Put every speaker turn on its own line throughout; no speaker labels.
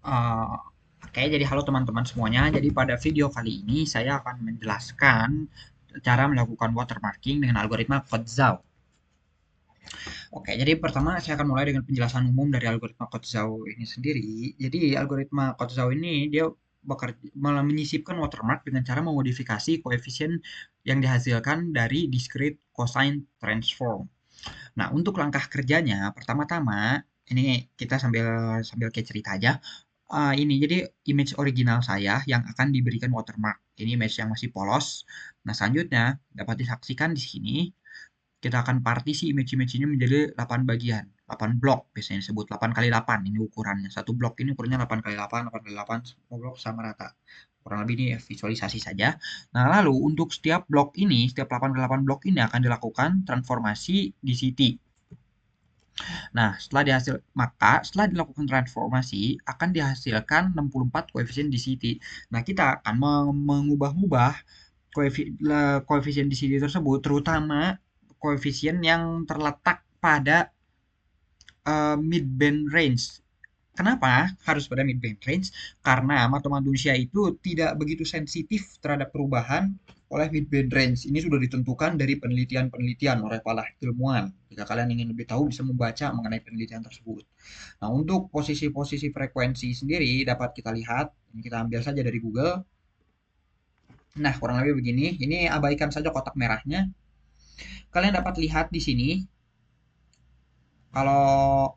Eh, Oke, jadi halo teman-teman semuanya. Jadi pada video kali ini saya akan menjelaskan cara melakukan watermarking dengan algoritma Kotzau. Oke, jadi pertama saya akan mulai dengan penjelasan umum dari algoritma Kotzau ini sendiri. Jadi algoritma Kotzau ini dia malah menyisipkan watermark dengan cara memodifikasi koefisien yang dihasilkan dari discrete cosine transform. Nah, untuk langkah kerjanya, pertama-tama ini kita sambil sambil kayak cerita aja. Ini jadi image original saya yang akan diberikan watermark. Ini image yang masih polos. Nah, selanjutnya dapat disaksikan di sini kita akan partisi image-image ini menjadi 8 bagian, 8 blok biasanya disebut 8 kali 8 ini ukurannya. Satu blok ini ukurannya 8 kali 8, 8 kali 8, semua blok sama rata. Kurang lebih ini visualisasi saja. Nah, lalu untuk setiap blok ini, setiap 8 kali 8 blok ini akan dilakukan transformasi DCT. Nah, setelah dilakukan transformasi akan dihasilkan 64 koefisien DCT. Nah, kita akan mengubah-ubah koefisien DCT tersebut, terutama koefisien yang terletak pada mid-band range. Kenapa harus pada mid-band range? Karena mata manusia itu tidak begitu sensitif terhadap perubahan oleh mid-band range. Ini sudah ditentukan dari penelitian-penelitian oleh para ilmuwan. Jika kalian ingin lebih tahu, bisa membaca mengenai penelitian tersebut. Nah, untuk posisi-posisi frekuensi sendiri dapat kita lihat. Ini kita ambil saja dari Google. Nah, kurang lebih begini. Ini abaikan saja kotak merahnya. Kalian dapat lihat di sini, kalau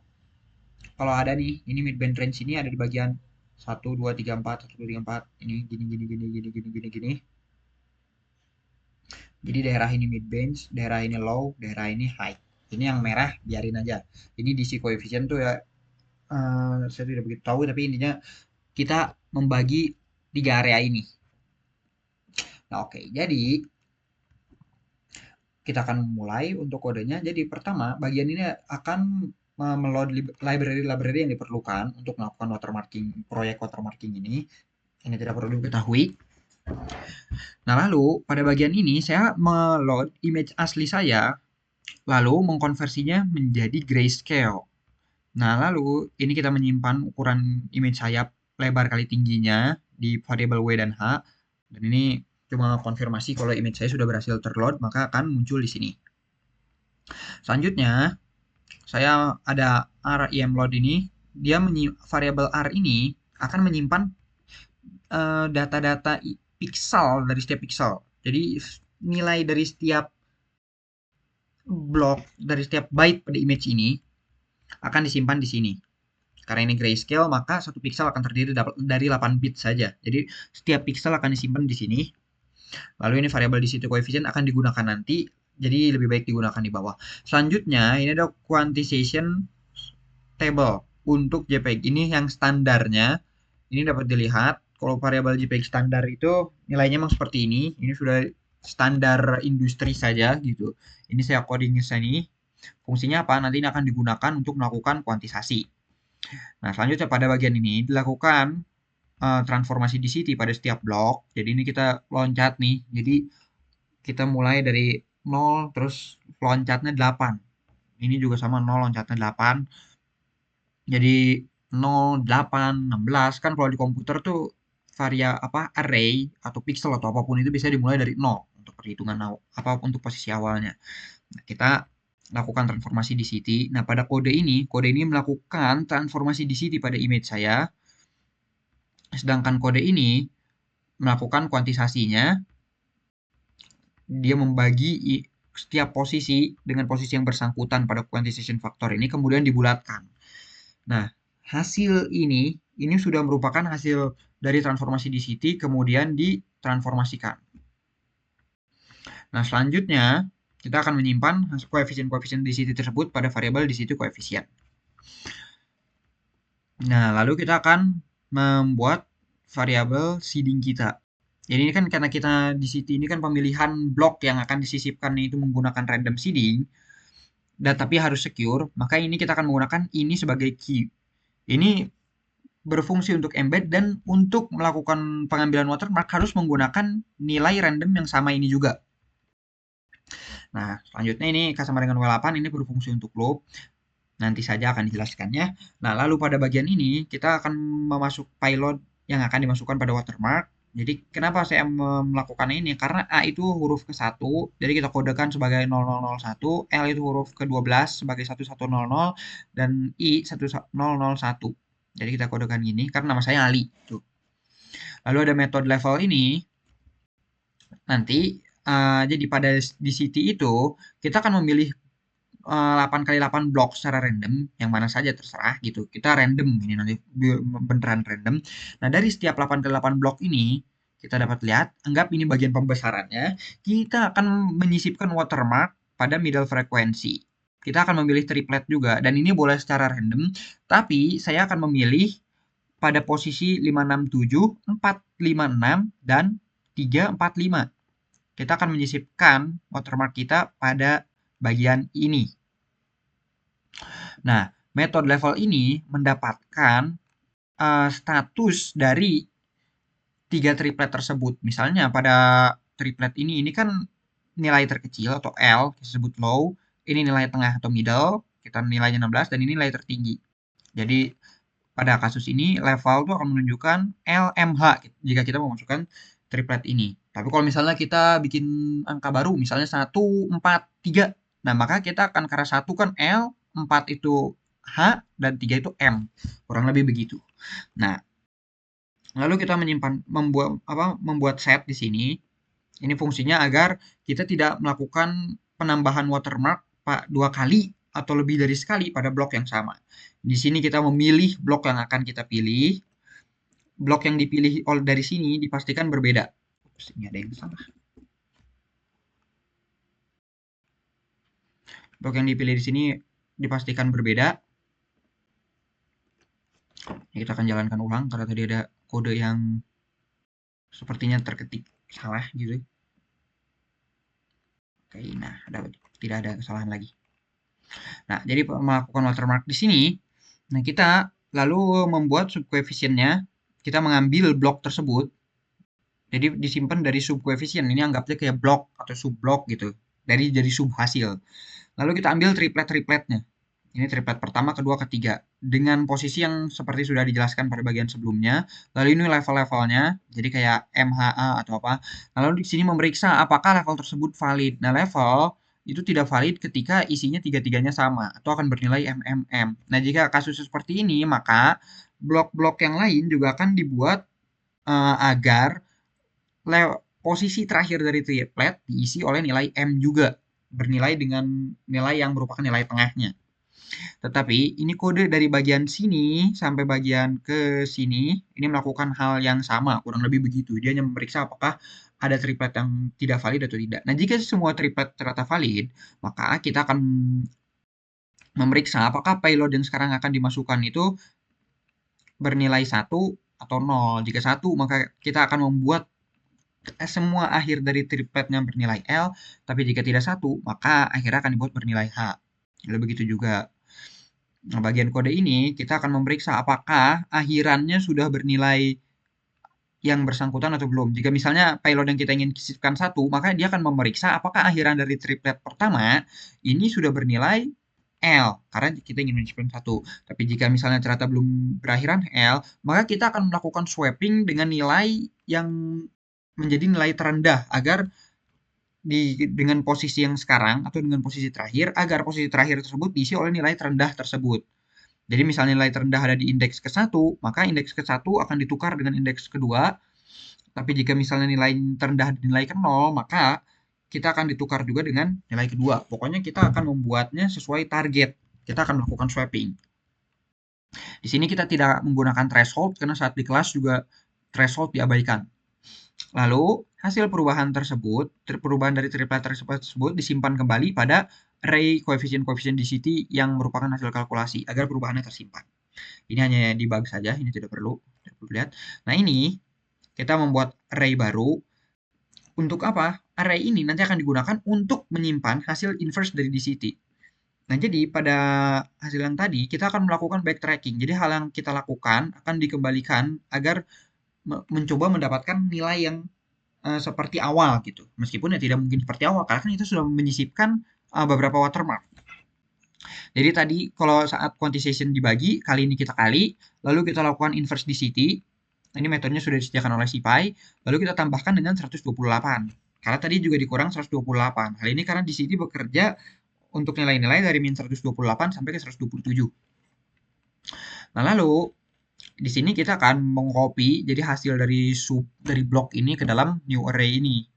kalau ada nih, ini mid band range ini ada di bagian 1, 2, 3, 4, 1, 2, 3, 4. Ini gini, gini, gini, gini, gini, gini, gini. Jadi daerah ini mid range, daerah ini low, daerah ini high. Ini yang merah biarin aja. Ini DC coefficient tuh ya, saya tidak begitu tahu, tapi intinya kita membagi 3 area ini. Nah, oke. Jadi kita akan mulai untuk kodenya. Jadi pertama, bagian ini akan meload library-library yang diperlukan untuk melakukan watermarking, proyek watermarking ini. Ini tidak perlu diketahui. Nah, lalu pada bagian ini saya meload image asli saya, lalu mengkonversinya menjadi grayscale. Nah, lalu ini kita menyimpan ukuran image sayap lebar kali tingginya di variabel W dan H. Dan ini cuma konfirmasi kalau image saya sudah berhasil terload, maka akan muncul di sini. Selanjutnya, saya ada RIMLoad ini, dia variabel R ini akan menyimpan data-data pixel dari setiap pixel. Jadi nilai dari setiap blok, dari setiap byte pada image ini akan disimpan di sini. Karena ini grayscale, maka satu pixel akan terdiri dari 8 bit saja. Jadi setiap pixel akan disimpan di sini. Lalu ini variabel di situ coefficient akan digunakan nanti. Jadi lebih baik digunakan di bawah. Selanjutnya ini ada quantization table untuk JPEG. Ini yang standarnya. Ini dapat dilihat kalau variabel JPEG standar itu nilainya memang seperti ini. Ini sudah standar industri saja gitu. Ini saya coding di sini. Fungsinya apa? Nanti ini akan digunakan untuk melakukan kuantisasi. Nah, selanjutnya pada bagian ini dilakukan transformasi DCT pada setiap blok. Jadi ini kita loncat nih. Jadi kita mulai dari 0 terus loncatnya 8. Ini juga sama 0 loncatnya 8. Jadi 0, 8, 16 kan kalau di komputer tuh array atau pixel atau apapun itu bisa dimulai dari 0 untuk perhitungan apa untuk posisi awalnya. Nah, kita lakukan transformasi DCT. Nah, pada kode ini melakukan transformasi DCT pada image saya. Sedangkan kode ini melakukan kuantisasinya. Dia membagi setiap posisi dengan posisi yang bersangkutan pada quantization factor ini kemudian dibulatkan. Nah, hasil ini sudah merupakan hasil dari transformasi DCT kemudian ditransformasikan. Nah, selanjutnya kita akan menyimpan koefisien-koefisien DCT tersebut pada variabel DCT koefisien. Nah, lalu kita akan membuat variabel seeding kita. Jadi ini kan karena kita di situ ini kan pemilihan blok yang akan disisipkan itu menggunakan random seeding, dan tapi harus secure, maka ini kita akan menggunakan ini sebagai key. Ini berfungsi untuk embed dan untuk melakukan pengambilan watermark harus menggunakan nilai random yang sama ini juga. Nah, selanjutnya ini sama dengan W8 ini berfungsi untuk loop. Nanti saja akan dijelaskannya. Nah, lalu pada bagian ini kita akan memasuk payload yang akan dimasukkan pada watermark. Jadi kenapa saya melakukan ini? Karena A itu huruf ke-1, jadi kita kodekan sebagai 0001, L itu huruf ke-12 sebagai 1100, dan I 1001. Jadi kita kodekan gini karena nama saya Ali. Tuh. Lalu ada metode level ini, nanti jadi pada di city itu kita akan memilih 8 kali 8 blok secara random, yang mana saja terserah gitu. Kita random ini nanti beneran random. Nah, dari setiap 8 kali 8 blok ini kita dapat lihat, anggap ini bagian pembesarannya, kita akan menyisipkan watermark pada middle frekuensi. Kita akan memilih triplet juga, dan ini boleh secara random, tapi saya akan memilih pada posisi 567, 456, dan 345. Kita akan menyisipkan watermark kita pada bagian ini. Nah, metode level ini mendapatkan status dari 3 triplet tersebut. Misalnya pada triplet ini kan nilai terkecil atau L, kita sebut low, ini nilai tengah atau middle, kita nilainya 16, dan ini nilai tertinggi. Jadi pada kasus ini level itu akan menunjukkan LMH jika kita memasukkan triplet ini. Tapi kalau misalnya kita bikin angka baru, misalnya 1, 4, 3, nah maka kita akan karena 1 kan L, 4 itu H, dan 3 itu M. Kurang lebih begitu. Nah, lalu kita membuat set di sini. Ini fungsinya agar kita tidak melakukan penambahan watermark 2 kali atau lebih dari sekali pada blok yang sama. Di sini kita memilih blok yang akan kita pilih. Blok yang dipilih dari sini dipastikan berbeda. Ups, ini ada yang salah. Blok yang dipilih di sini dipastikan berbeda. Kita akan jalankan ulang karena tadi ada kode yang sepertinya terketik salah gitu. Oke, nah tidak ada kesalahan lagi. Nah, jadi melakukan watermark di sini, nah kita lalu membuat subkoefisiennya, kita mengambil blok tersebut, jadi disimpan dari subkoefisien, ini anggapnya kayak blok atau subblok gitu, jadi subhasil. Lalu kita ambil triplet-tripletnya. Ini triplet pertama, kedua, ketiga. Dengan posisi yang seperti sudah dijelaskan pada bagian sebelumnya. Lalu ini level-levelnya, jadi kayak MHA atau apa. Lalu di sini memeriksa apakah level tersebut valid. Nah, level itu tidak valid ketika isinya tiga-tiganya sama atau akan bernilai MMM. Nah, jika kasus seperti ini, maka blok-blok yang lain juga akan dibuat agar posisi terakhir dari triplet diisi oleh nilai M juga, bernilai dengan nilai yang merupakan nilai tengahnya. Tetapi ini kode dari bagian sini sampai bagian ke sini, ini melakukan hal yang sama, kurang lebih begitu. Dia hanya memeriksa apakah ada triplet yang tidak valid atau tidak. Nah, jika semua triplet ternyata valid, maka kita akan memeriksa apakah payload yang sekarang akan dimasukkan itu bernilai 1 atau 0. Jika 1, maka kita akan membuat semua akhir dari tripletnya bernilai L, tapi jika tidak 1, maka akhirnya akan dibuat bernilai H. Lalu begitu juga. Nah, bagian kode ini kita akan memeriksa apakah akhirannya sudah bernilai yang bersangkutan atau belum. Jika misalnya payload yang kita ingin sisipkan 1, maka dia akan memeriksa apakah akhiran dari triplet pertama ini sudah bernilai L, karena kita ingin menyisipkan 1. Tapi jika misalnya ternyata belum berakhiran L, maka kita akan melakukan swapping dengan nilai yang menjadi nilai terendah agar dengan posisi yang sekarang atau dengan posisi terakhir, agar posisi terakhir tersebut diisi oleh nilai terendah tersebut. Jadi misalnya nilai terendah ada di indeks ke-1, maka indeks ke-1 akan ditukar dengan indeks kedua. Tapi jika misalnya nilai terendah di nilai ke-0, maka kita akan ditukar juga dengan nilai kedua. Pokoknya kita akan membuatnya sesuai target. Kita akan melakukan swapping. Di sini kita tidak menggunakan threshold karena saat di kelas juga threshold diabaikan. Lalu, hasil perubahan tersebut, perubahan dari triplet tersebut disimpan kembali pada array koefisien-koefisien DCT yang merupakan hasil kalkulasi agar perubahannya tersimpan. Ini hanya debug saja, ini tidak perlu lihat. Nah, ini kita membuat array baru. Untuk apa? Array ini nanti akan digunakan untuk menyimpan hasil inverse dari DCT. Nah, jadi pada hasil yang tadi kita akan melakukan backtracking. Jadi hal yang kita lakukan akan dikembalikan agar mencoba mendapatkan nilai yang seperti awal gitu. Meskipun ya tidak mungkin seperti awal karena kan itu sudah menyisipkan beberapa watermark. Jadi tadi kalau saat quantization dibagi, kali ini kita kali, lalu kita lakukan inverse DCT. Ini metodenya sudah disediakan oleh SciPy, lalu kita tambahkan dengan 128. Karena tadi juga dikurang 128. Hal ini karena DCT bekerja untuk nilai-nilai dari min 128 sampai ke 127. Nah, lalu di sini kita akan mengcopy jadi hasil dari blok ini ke dalam new array ini.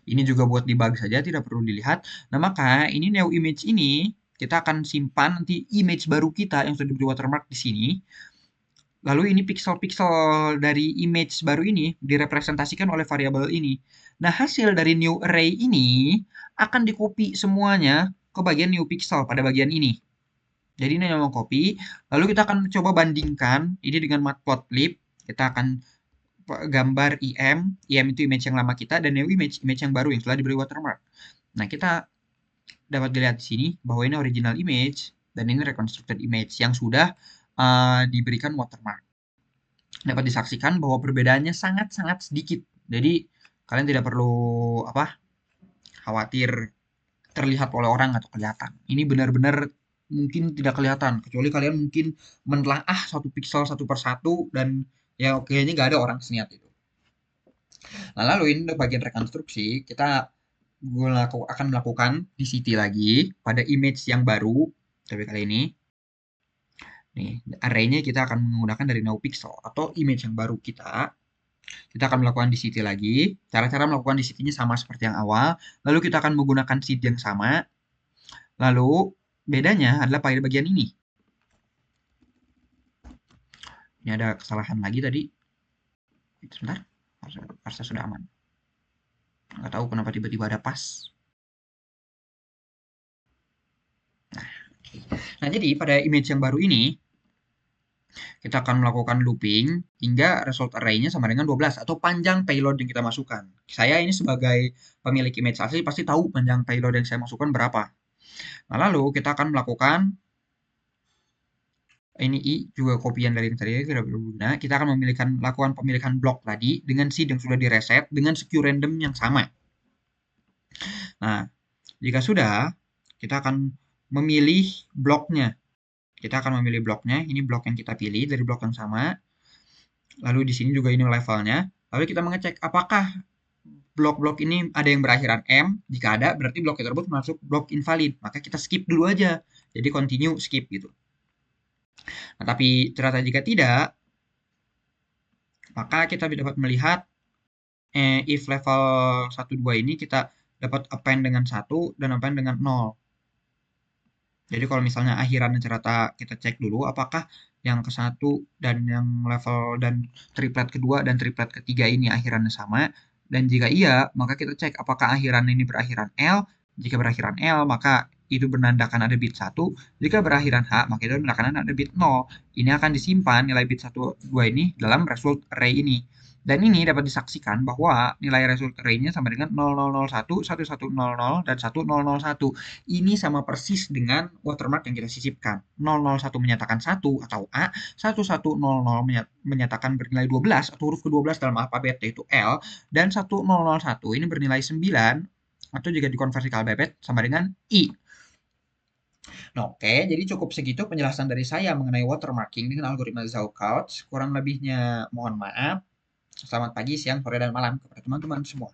Ini juga buat debug saja, tidak perlu dilihat. Nah, maka ini new image ini kita akan simpan nanti image baru kita yang sudah diberi watermark di sini. Lalu ini pixel-pixel dari image baru ini direpresentasikan oleh variabel ini. Nah, hasil dari new array ini akan di-copy semuanya ke bagian new pixel pada bagian ini. Jadi ini memang copy. Lalu kita akan coba bandingkan ini dengan matplotlib. Kita akan gambar IM itu image yang lama kita, dan new image yang baru yang telah diberi watermark. Nah, kita dapat dilihat di sini bahwa ini original image dan ini reconstructed image yang sudah diberikan watermark. Dapat disaksikan bahwa perbedaannya sangat-sangat sedikit. Jadi kalian tidak perlu khawatir terlihat oleh orang atau kelihatan. Ini benar-benar mungkin tidak kelihatan, kecuali kalian mungkin menelaah satu piksel satu persatu dan ya kayaknya nggak ada orang seniat itu. Nah, lalu ini untuk bagian rekonstruksi, kita akan melakukan DCT lagi pada image yang baru, tapi kali ini nih array-nya kita akan menggunakan dari NowPixel atau image yang baru kita. Kita akan melakukan DCT lagi. Cara-cara melakukan DCT-nya sama seperti yang awal. Lalu kita akan menggunakan seed yang sama. Lalu bedanya adalah pada bagian ini. Ini ada kesalahan lagi tadi. Sebentar, harusnya sudah aman. Nggak tahu kenapa tiba-tiba ada pas. Nah, jadi pada image yang baru ini, kita akan melakukan looping hingga result array-nya sama dengan 12 atau panjang payload yang kita masukkan. Saya ini sebagai pemilik image asli pasti tahu panjang payload yang saya masukkan berapa. Nah, lalu kita akan melakukan ini I juga kopian dari yang tadi tidak berguna. Kita akan lakukan pemilihan blok tadi dengan seed yang sudah direset dengan secure random yang sama. Nah, jika sudah, kita akan memilih bloknya. Kita akan memilih bloknya, ini blok yang kita pilih dari blok yang sama. Lalu di sini juga ini levelnya. Lalu kita mengecek apakah blok-blok ini ada yang berakhiran M. Jika ada, berarti blok tersebut masuk blok invalid. Maka kita skip dulu aja. Jadi continue, skip gitu. Nah, tapi ternyata jika tidak, maka kita dapat melihat if level 1, 2 ini kita dapat append dengan 1 dan append dengan 0. Jadi kalau misalnya akhirannya ternyata kita cek dulu apakah yang ke-1 dan yang level dan triplet kedua dan triplet ketiga ini akhirannya sama. Dan jika iya, maka kita cek apakah akhiran ini berakhiran L. Jika berakhiran L, maka itu menandakan ada bit 1. Jika berakhiran H, maka itu menandakan ada bit 0. Ini akan disimpan nilai bit 1, 2 ini dalam result array ini. Dan ini dapat disaksikan bahwa nilai result array-nya sama dengan 0001, 1100, dan 1001. Ini sama persis dengan watermark yang kita sisipkan. 001 menyatakan 1 atau A, 1100 menyatakan bernilai 12 atau huruf ke-12 dalam alfabet yaitu L, dan 1001 ini bernilai 9 atau jika dikonversi ke alfabet sama dengan I. Nah, oke, jadi cukup segitu penjelasan dari saya mengenai watermarking dengan algoritma Zhao-Kautz. Kurang lebihnya mohon maaf. Selamat pagi, siang, sore, dan malam kepada teman-teman semua.